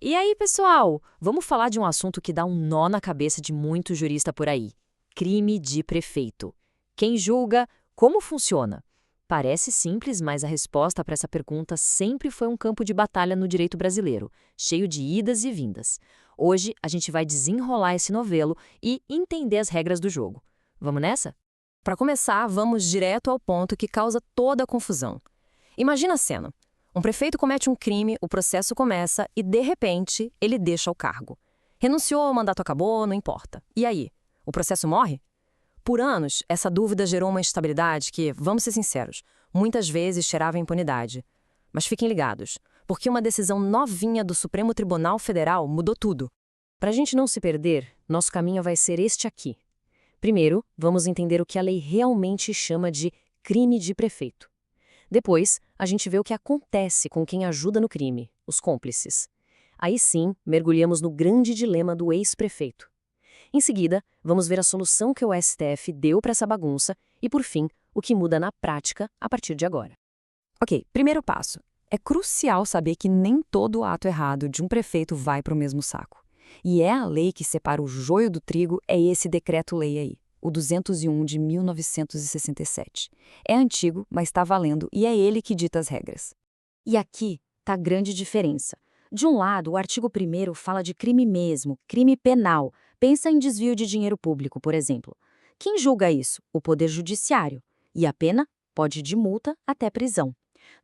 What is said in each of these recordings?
E aí, pessoal, vamos falar de um assunto que dá um nó na cabeça de muito jurista por aí: crime de prefeito. Quem julga? Como funciona? Parece simples, mas a resposta para essa pergunta sempre foi um campo de batalha no direito brasileiro, cheio de idas e vindas. Hoje a gente vai desenrolar esse novelo e entender as regras do jogo. Vamos nessa? Para começar, vamos direto ao ponto que causa toda a confusão. Imagina a cena. Um prefeito comete um crime, o processo começa e, de repente, ele deixa o cargo. Renunciou, o mandato acabou, não importa. E aí? O processo morre? Por anos, essa dúvida gerou uma instabilidade que, vamos ser sinceros, muitas vezes cheirava a impunidade. Mas fiquem ligados, porque uma decisão novinha do Supremo Tribunal Federal mudou tudo. Para a gente não se perder, nosso caminho vai ser este aqui. Primeiro, vamos entender o que a lei realmente chama de crime de prefeito. Depois, a gente vê o que acontece com quem ajuda no crime, os cúmplices. Aí sim, mergulhamos no grande dilema do ex-prefeito. Em seguida, vamos ver a solução que o STF deu para essa bagunça e, por fim, o que muda na prática a partir de agora. Ok, primeiro passo. É crucial saber que nem todo ato errado de um prefeito vai para o mesmo saco. E é a lei que separa o joio do trigo, é esse decreto-lei aí, o 201 de 1967. É antigo, mas está valendo e é ele que dita as regras. E aqui está a grande diferença. De um lado, o artigo 1º fala de crime mesmo, crime penal. Pensa em desvio de dinheiro público, por exemplo. Quem julga isso? O Poder Judiciário. E a pena pode ir de multa até prisão.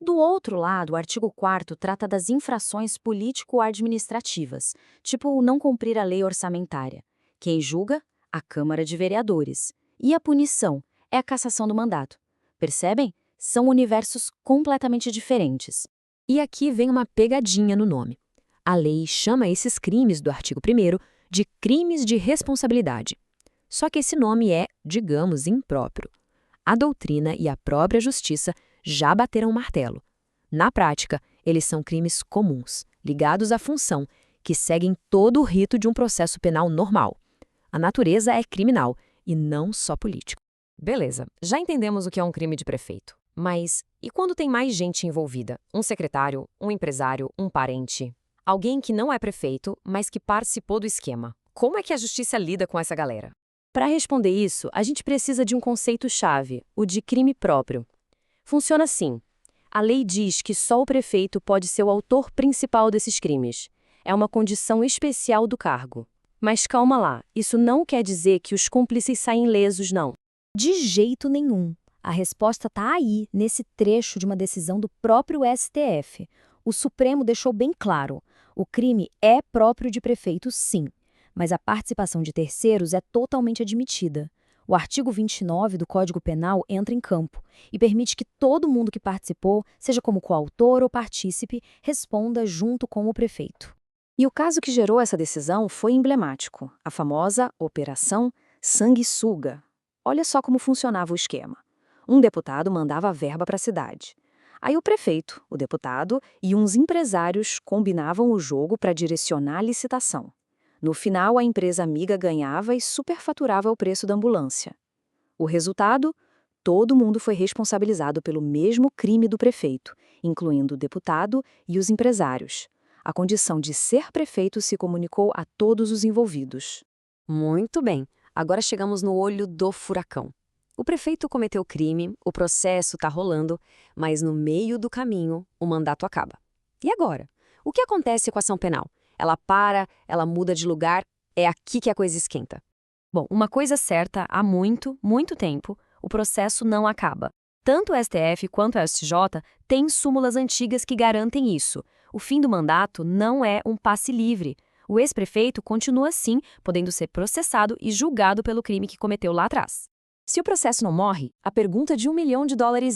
Do outro lado, o artigo 4º trata das infrações político-administrativas, tipo o não cumprir a lei orçamentária. Quem julga? A Câmara de Vereadores. E a punição é a cassação do mandato. Percebem? São universos completamente diferentes. E aqui vem uma pegadinha no nome. A lei chama esses crimes do artigo 1º de crimes de responsabilidade. Só que esse nome é, digamos, impróprio. A doutrina e a própria justiça já bateram o martelo. Na prática, eles são crimes comuns, ligados à função, que seguem todo o rito de um processo penal normal. A natureza é criminal e não só político. Beleza, já entendemos o que é um crime de prefeito. Mas e quando tem mais gente envolvida? Um secretário, um empresário, um parente? Alguém que não é prefeito, mas que participou do esquema. Como é que a justiça lida com essa galera? Para responder isso, a gente precisa de um conceito-chave, o de crime próprio. Funciona assim. A lei diz que só o prefeito pode ser o autor principal desses crimes. É uma condição especial do cargo. Mas calma lá, isso não quer dizer que os cúmplices saem ilesos, não. De jeito nenhum. A resposta está aí, nesse trecho de uma decisão do próprio STF. O Supremo deixou bem claro: o crime é próprio de prefeito, sim, mas a participação de terceiros é totalmente admitida. O artigo 29 do Código Penal entra em campo e permite que todo mundo que participou, seja como coautor ou partícipe, responda junto com o prefeito. E o caso que gerou essa decisão foi emblemático: a famosa Operação Sanguessuga. Olha só como funcionava o esquema. Um deputado mandava a verba para a cidade. Aí o prefeito, o deputado e uns empresários combinavam o jogo para direcionar a licitação. No final, a empresa amiga ganhava e superfaturava o preço da ambulância. O resultado? Todo mundo foi responsabilizado pelo mesmo crime do prefeito, incluindo o deputado e os empresários. A condição de ser prefeito se comunicou a todos os envolvidos. Muito bem, agora chegamos no olho do furacão. O prefeito cometeu crime, o processo está rolando, mas no meio do caminho o mandato acaba. E agora? O que acontece com a ação penal? Ela para, ela muda de lugar, é aqui que a coisa esquenta. Bom, uma coisa certa, há muito, muito tempo, o processo não acaba. Tanto o STF quanto o STJ têm súmulas antigas que garantem isso. O fim do mandato não é um passe livre. O ex-prefeito continua, sim, podendo ser processado e julgado pelo crime que cometeu lá atrás. Se o processo não morre, a pergunta de $1 milhão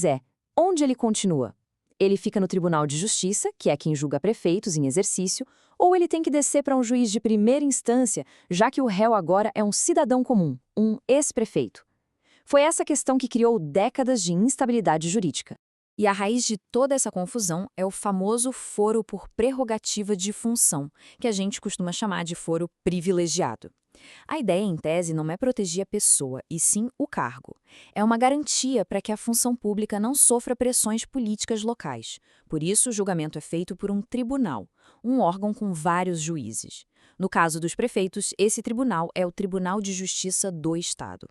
é: onde ele continua? Ele fica no Tribunal de Justiça, que é quem julga prefeitos em exercício, ou ele tem que descer para um juiz de primeira instância, já que o réu agora é um cidadão comum, um ex-prefeito? Foi essa questão que criou décadas de instabilidade jurídica. E a raiz de toda essa confusão é o famoso foro por prerrogativa de função, que a gente costuma chamar de foro privilegiado. A ideia, em tese, não é proteger a pessoa, e sim o cargo. É uma garantia para que a função pública não sofra pressões políticas locais. Por isso, o julgamento é feito por um tribunal, um órgão com vários juízes. No caso dos prefeitos, esse tribunal é o Tribunal de Justiça do Estado.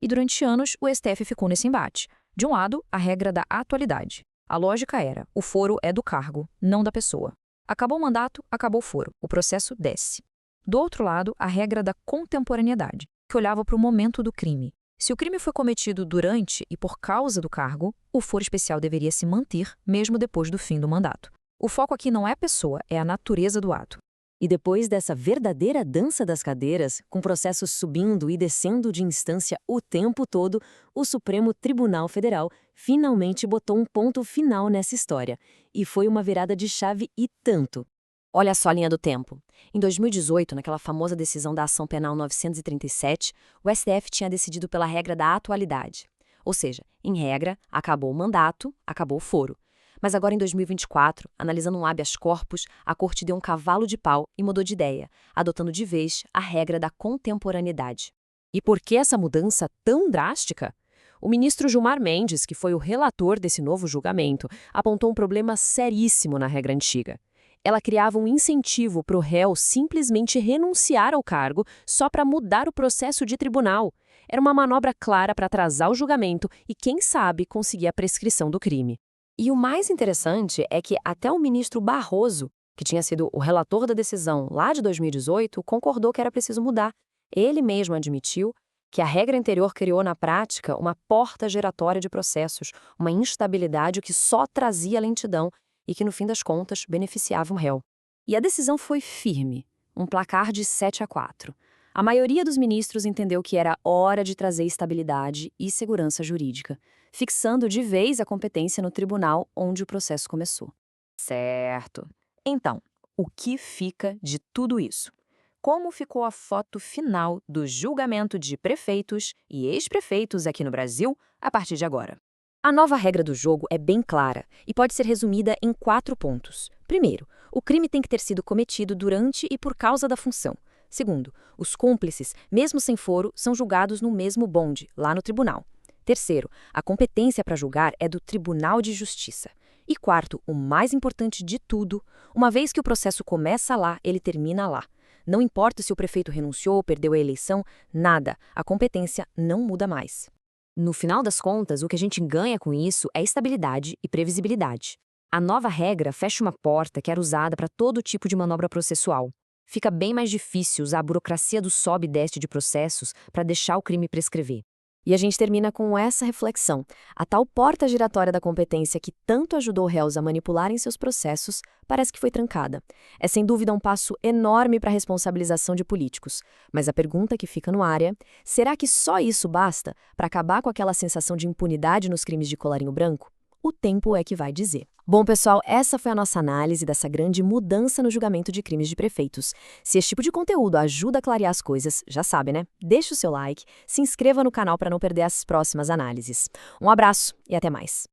E durante anos, o STF ficou nesse embate. De um lado, a regra da atualidade. A lógica era, o foro é do cargo, não da pessoa. Acabou o mandato, acabou o foro. O processo desce. Do outro lado, a regra da contemporaneidade, que olhava para o momento do crime. Se o crime foi cometido durante e por causa do cargo, o foro especial deveria se manter, mesmo depois do fim do mandato. O foco aqui não é a pessoa, é a natureza do ato. E depois dessa verdadeira dança das cadeiras, com processos subindo e descendo de instância o tempo todo, o Supremo Tribunal Federal finalmente botou um ponto final nessa história. E foi uma virada de chave e tanto. Olha só a linha do tempo. Em 2018, naquela famosa decisão da Ação Penal 937, o STF tinha decidido pela regra da atualidade. Ou seja, em regra, acabou o mandato, acabou o foro. Mas agora, em 2024, analisando um habeas corpus, a Corte deu um cavalo de pau e mudou de ideia, adotando de vez a regra da contemporaneidade. E por que essa mudança tão drástica? O ministro Gilmar Mendes, que foi o relator desse novo julgamento, apontou um problema seríssimo na regra antiga. Ela criava um incentivo para o réu simplesmente renunciar ao cargo só para mudar o processo de tribunal. Era uma manobra clara para atrasar o julgamento e, quem sabe, conseguir a prescrição do crime. E o mais interessante é que até o ministro Barroso, que tinha sido o relator da decisão lá de 2018, concordou que era preciso mudar. Ele mesmo admitiu que a regra anterior criou na prática uma porta giratória de processos, uma instabilidade que só trazia lentidão e que, no fim das contas, beneficiava o réu. E a decisão foi firme, um placar de 7-4. A maioria dos ministros entendeu que era hora de trazer estabilidade e segurança jurídica, fixando de vez a competência no tribunal onde o processo começou. Certo. Então, o que fica de tudo isso? Como ficou a foto final do julgamento de prefeitos e ex-prefeitos aqui no Brasil a partir de agora? A nova regra do jogo é bem clara e pode ser resumida em 4 pontos. Primeiro, o crime tem que ter sido cometido durante e por causa da função. Segundo, os cúmplices, mesmo sem foro, são julgados no mesmo bonde, lá no tribunal. Terceiro, a competência para julgar é do Tribunal de Justiça. E quarto, o mais importante de tudo, uma vez que o processo começa lá, ele termina lá. Não importa se o prefeito renunciou ou perdeu a eleição, nada, a competência não muda mais. No final das contas, o que a gente ganha com isso é estabilidade e previsibilidade. A nova regra fecha uma porta que era usada para todo tipo de manobra processual. Fica bem mais difícil usar a burocracia do sobe e desce de processos para deixar o crime prescrever. E a gente termina com essa reflexão. A tal porta giratória da competência que tanto ajudou réus a manipularem seus processos parece que foi trancada. É sem dúvida um passo enorme para a responsabilização de políticos. Mas a pergunta que fica no ar é: será que só isso basta para acabar com aquela sensação de impunidade nos crimes de colarinho branco? O tempo é que vai dizer. Bom, pessoal, essa foi a nossa análise dessa grande mudança no julgamento de crimes de prefeitos. Se esse tipo de conteúdo ajuda a clarear as coisas, já sabe, né? Deixa o seu like, se inscreva no canal para não perder as próximas análises. Um abraço e até mais.